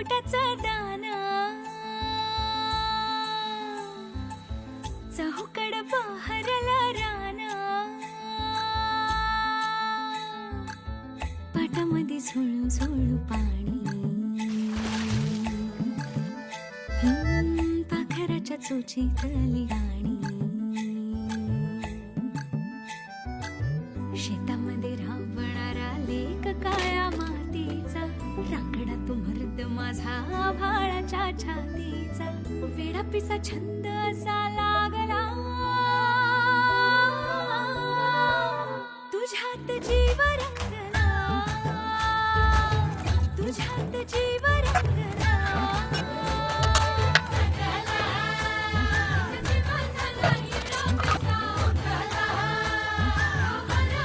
पोटाचं दान, चहूकड बहरलं रान, पाटामध्ये झुळू झुळू पाणी, पाखराच्या चोचीतली गाणी, शेतामध्ये राबणारा लेक काळ्या मातीचा, रांगडा तो मर्द माझा आभाळाच्या छातीचा, वेडापिसा छंद असा लागला तुझ्यात जी